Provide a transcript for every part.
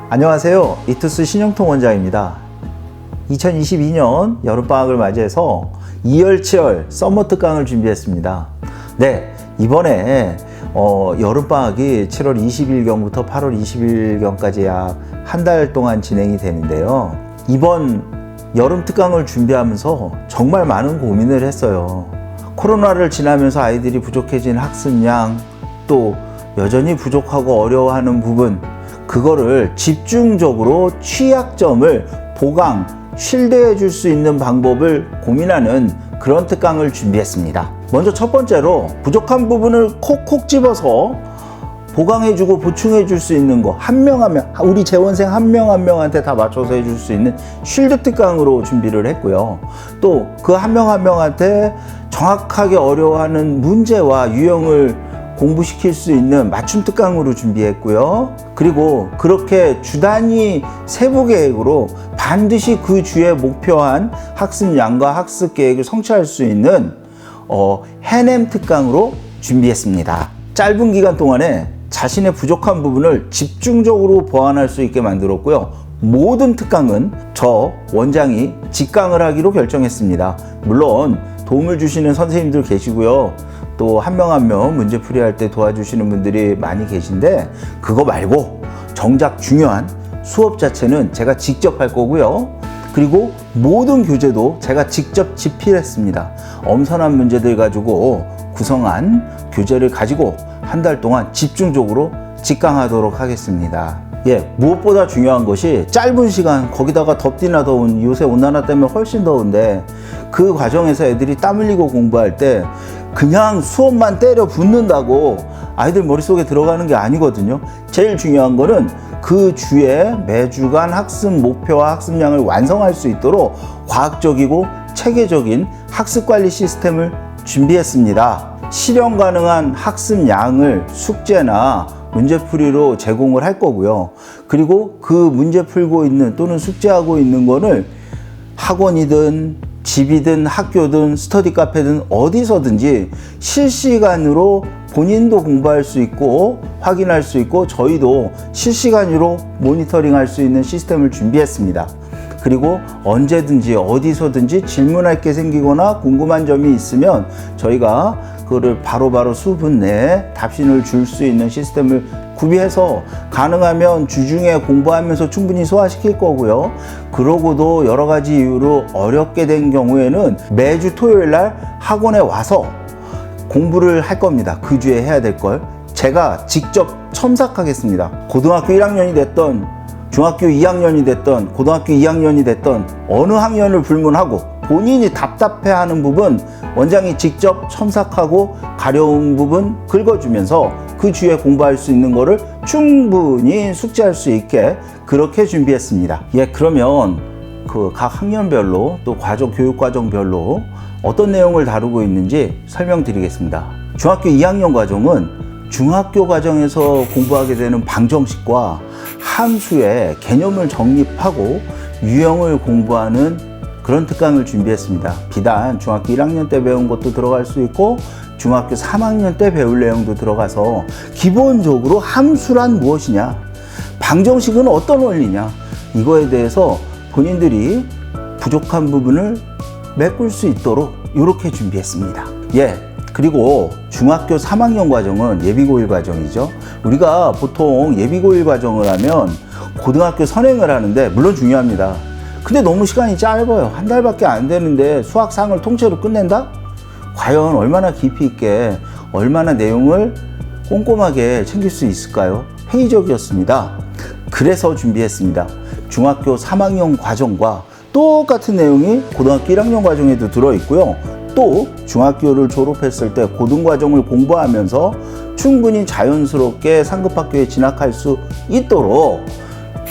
안녕하세요. 이투스 신영통 원장입니다. 2022년 여름방학을 맞이해서 이열치열 서머 특강을 준비했습니다. 네, 이번에 여름방학이 7월 20일경부터 8월 20일경까지 약 한 달 동안 진행이 되는데요. 이번 여름 특강을 준비하면서 정말 많은 고민을 했어요. 코로나를 지나면서 아이들이 부족해진 학습량, 또 여전히 부족하고 어려워하는 부분, 그거를 집중적으로 취약점을 보강, 쉴드해 줄 수 있는 방법을 고민하는 그런 특강을 준비했습니다. 먼저 첫 번째로 부족한 부분을 콕콕 집어서 보강해 주고 보충해 줄 수 있는 거, 한 명 한 명, 우리 재원생 한 명 한 명한테 다 맞춰서 해 줄 수 있는 쉴드 특강으로 준비를 했고요. 또 그 한 명 한 명한테 정확하게 어려워하는 문제와 유형을 공부시킬 수 있는 맞춤 특강으로 준비했고요. 그리고 그렇게 주 단위 세부 계획으로 반드시 그 주에 목표한 학습량과 학습 계획을 성취할 수 있는 해냄 특강으로 준비했습니다. 짧은 기간 동안에 자신의 부족한 부분을 집중적으로 보완할 수 있게 만들었고요. 모든 특강은 저 원장이 직강을 하기로 결정했습니다. 물론 도움을 주시는 선생님들 계시고요. 또 한 명 한 명 문제 풀이할 때 도와주시는 분들이 많이 계신데, 그거 말고 정작 중요한 수업 자체는 제가 직접 할 거고요. 그리고 모든 교재도 제가 직접 집필했습니다. 엄선한 문제들 가지고 구성한 교재를 가지고 한 달 동안 집중적으로 직강하도록 하겠습니다. 무엇보다 중요한 것이 짧은 시간, 거기다가 덥디나 더운, 요새 온난화 때문에 훨씬 더운데 그 과정에서 애들이 땀 흘리고 공부할 때 그냥 수업만 때려 붓는다고 아이들 머릿속에 들어가는 게 아니거든요. 제일 중요한 거는 그 주에 매주간 학습 목표와 학습량을 완성할 수 있도록 과학적이고 체계적인 학습관리 시스템을 준비했습니다. 실현 가능한 학습량을 숙제나 문제풀이로 제공을 할 거고요. 그리고 그 문제 풀고 있는 또는 숙제하고 있는 거를 학원이든 집이든 학교든 스터디 카페든 어디서든지 실시간으로 본인도 공부할 수 있고 확인할 수 있고 저희도 실시간으로 모니터링 할 수 있는 시스템을 준비했습니다. 그리고 언제든지 어디서든지 질문할 게 생기거나 궁금한 점이 있으면 저희가 그거를 바로바로 수분 내에 답신을 줄 수 있는 시스템을 구비해서 가능하면 주중에 공부하면서 충분히 소화시킬 거고요. 그러고도 여러 가지 이유로 어렵게 된 경우에는 매주 토요일 날 학원에 와서 공부를 할 겁니다. 그 주에 해야 될 걸 제가 직접 첨삭하겠습니다. 고등학교 1학년이 됐던, 중학교 2학년이 됐던, 고등학교 2학년이 됐던 어느 학년을 불문하고 본인이 답답해하는 부분 원장이 직접 첨삭하고 가려운 부분 긁어주면서 그 주에 공부할 수 있는 거를 충분히 숙지할 수 있게 그렇게 준비했습니다. 그러면 그 각 학년별로 또 교육과정별로 어떤 내용을 다루고 있는지 설명드리겠습니다. 중학교 2학년 과정은 중학교 과정에서 공부하게 되는 방정식과 함수의 개념을 정립하고 유형을 공부하는 그런 특강을 준비했습니다. 비단 중학교 1학년 때 배운 것도 들어갈 수 있고 중학교 3학년 때 배울 내용도 들어가서 기본적으로 함수란 무엇이냐, 방정식은 어떤 원리냐, 이거에 대해서 본인들이 부족한 부분을 메꿀 수 있도록 이렇게 준비했습니다. 그리고 중학교 3학년 과정은 예비고1 과정이죠. 우리가 보통 예비고1 과정을 하면 고등학교 선행을 하는데 물론 중요합니다. 근데 너무 시간이 짧아요. 한 달밖에 안 되는데 수학상을 통째로 끝낸다? 과연 얼마나 깊이 있게, 얼마나 내용을 꼼꼼하게 챙길 수 있을까요? 회의적이었습니다. 그래서 준비했습니다. 중학교 3학년 과정과 똑같은 내용이 고등학교 1학년 과정에도 들어있고요. 또 중학교를 졸업했을 때 고등과정을 공부하면서 충분히 자연스럽게 상급학교에 진학할 수 있도록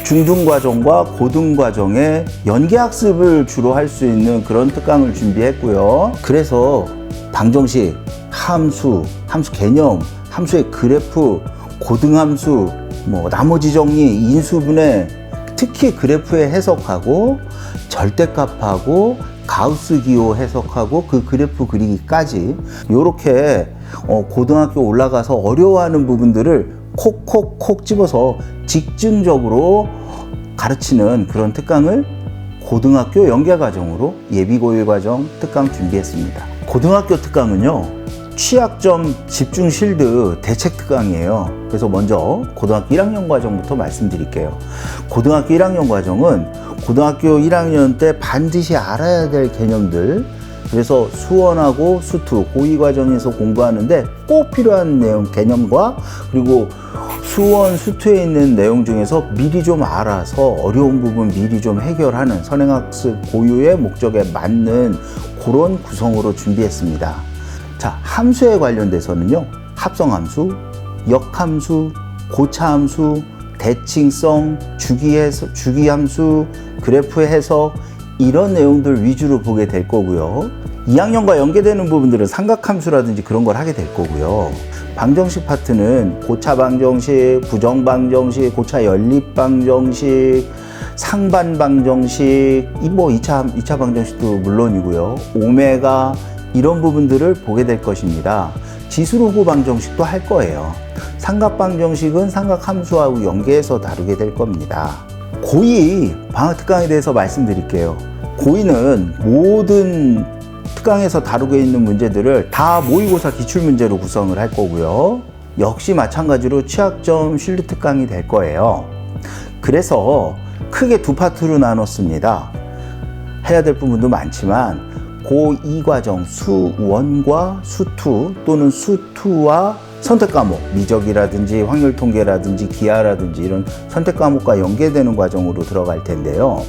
중등과정과 고등과정의 연계학습을 주로 할 수 있는 그런 특강을 준비했고요. 그래서 방정식, 함수 개념, 함수의 그래프, 고등함수, 나머지 정리, 인수분해, 특히 그래프의 해석하고 절대값하고 가우스 기호 해석하고 그 그래프 그리기까지 이렇게 고등학교 올라가서 어려워하는 부분들을 콕콕콕 집어서 집중적으로 가르치는 그런 특강을 고등학교 연계과정으로 예비고1과정 특강 준비했습니다. 고등학교 특강은요, 취약점 집중 실드 대책 특강이에요. 그래서 먼저 고등학교 1학년 과정부터 말씀드릴게요. 고등학교 1학년 과정은 고등학교 1학년 때 반드시 알아야 될 개념들, 그래서 수원하고 수투, 고2 과정에서 공부하는데 꼭 필요한 내용, 개념과 그리고 수원, 수투에 있는 내용 중에서 미리 좀 알아서 어려운 부분 미리 좀 해결하는 선행학습 고유의 목적에 맞는 그런 구성으로 준비했습니다. 자, 함수에 관련돼서는요, 합성함수, 역함수, 고차함수, 대칭성, 주기함수, 그래프 해석, 이런 내용들 위주로 보게 될 거고요. 2학년과 연계되는 부분들은 삼각함수라든지 그런 걸 하게 될 거고요. 방정식 파트는 고차 방정식, 부정 방정식, 고차 연립 방정식, 상반 방정식, 2차 방정식도 물론이고요. 오메가, 이런 부분들을 보게 될 것입니다. 지수로그 방정식도 할 거예요. 삼각 방정식은 삼각함수하고 연계해서 다루게 될 겁니다. 고2 방학특강에 대해서 말씀드릴게요. 고2는 모든 특강에서 다루고 있는 문제들을 다 모의고사 기출문제로 구성을 할 거고요. 역시 마찬가지로 취약점 실드 특강이 될 거예요. 그래서 크게 두 파트로 나눴습니다. 해야 될 부분도 많지만 고2 과정 수1과 수2 또는 수2와 선택 과목, 미적이라든지 확률 통계라든지 기하라든지 이런 선택 과목과 연계되는 과정으로 들어갈 텐데요.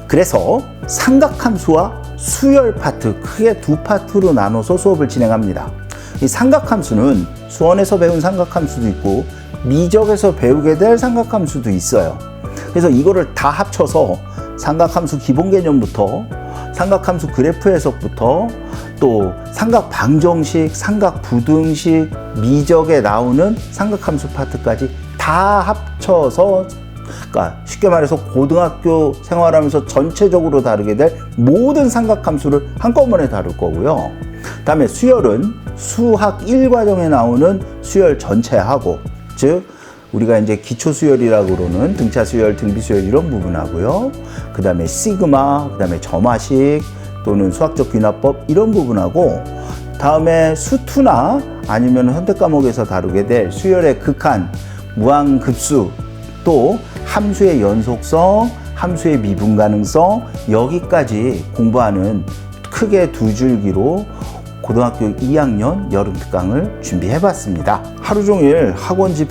그래서 삼각함수와 수열 파트, 크게 두 파트로 나눠서 수업을 진행합니다. 이 삼각함수는 수원에서 배운 삼각함수도 있고 미적에서 배우게 될 삼각함수도 있어요. 그래서 이거를 다 합쳐서 삼각함수 기본 개념부터 삼각함수 그래프 해석부터 또 삼각 방정식, 삼각 부등식, 미적에 나오는 삼각함수 파트까지 다 합쳐서, 그러니까 쉽게 말해서 고등학교 생활하면서 전체적으로 다루게 될 모든 삼각함수를 한꺼번에 다룰 거고요. 다음에 수열은 수학 1과정에 나오는 수열 전체하고, 즉 우리가 이제 기초 수열이라고 그러는 등차 수열, 등비 수열 이런 부분하고요. 그 다음에 시그마, 그 다음에 점화식 또는 수학적 귀납법 이런 부분하고, 다음에 수투나 아니면 선택 과목에서 다루게 될 수열의 극한, 무한급수, 또 함수의 연속성, 함수의 미분 가능성, 여기까지 공부하는 크게 두 줄기로 고등학교 2학년 여름 특강을 준비해 봤습니다. 하루 종일 학원집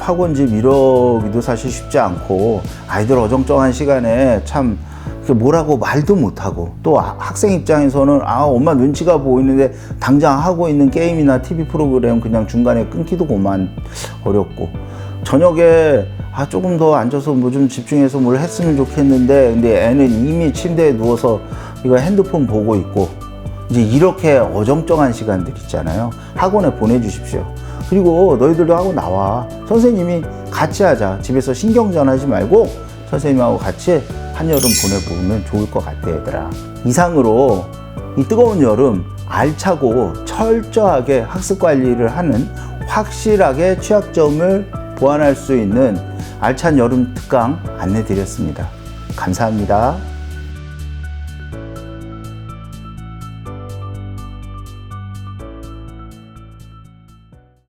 이러기도 사실 쉽지 않고, 아이들 어정쩡한 시간에 참 뭐라고 말도 못하고, 또 학생 입장에서는 엄마 눈치가 보이는데 당장 하고 있는 게임이나 TV 프로그램 그냥 중간에 끊기도고만 어렵고, 저녁에 조금 더 앉아서 뭐 좀 집중해서 뭘 했으면 좋겠는데, 근데 애는 이미 침대에 누워서 이거 핸드폰 보고 있고, 이제 이렇게 어정쩡한 시간들 있잖아요. 학원에 보내주십시오. 그리고 너희들도 하고 나와. 선생님이 같이 하자. 집에서 신경전 하지 말고 선생님하고 같이 한여름 보내보면 좋을 것 같아, 얘들아. 이상으로 이 뜨거운 여름 알차고 철저하게 학습 관리를 하는, 확실하게 취약점을 보완할 수 있는 알찬 여름 특강 안내 드렸습니다. 감사합니다.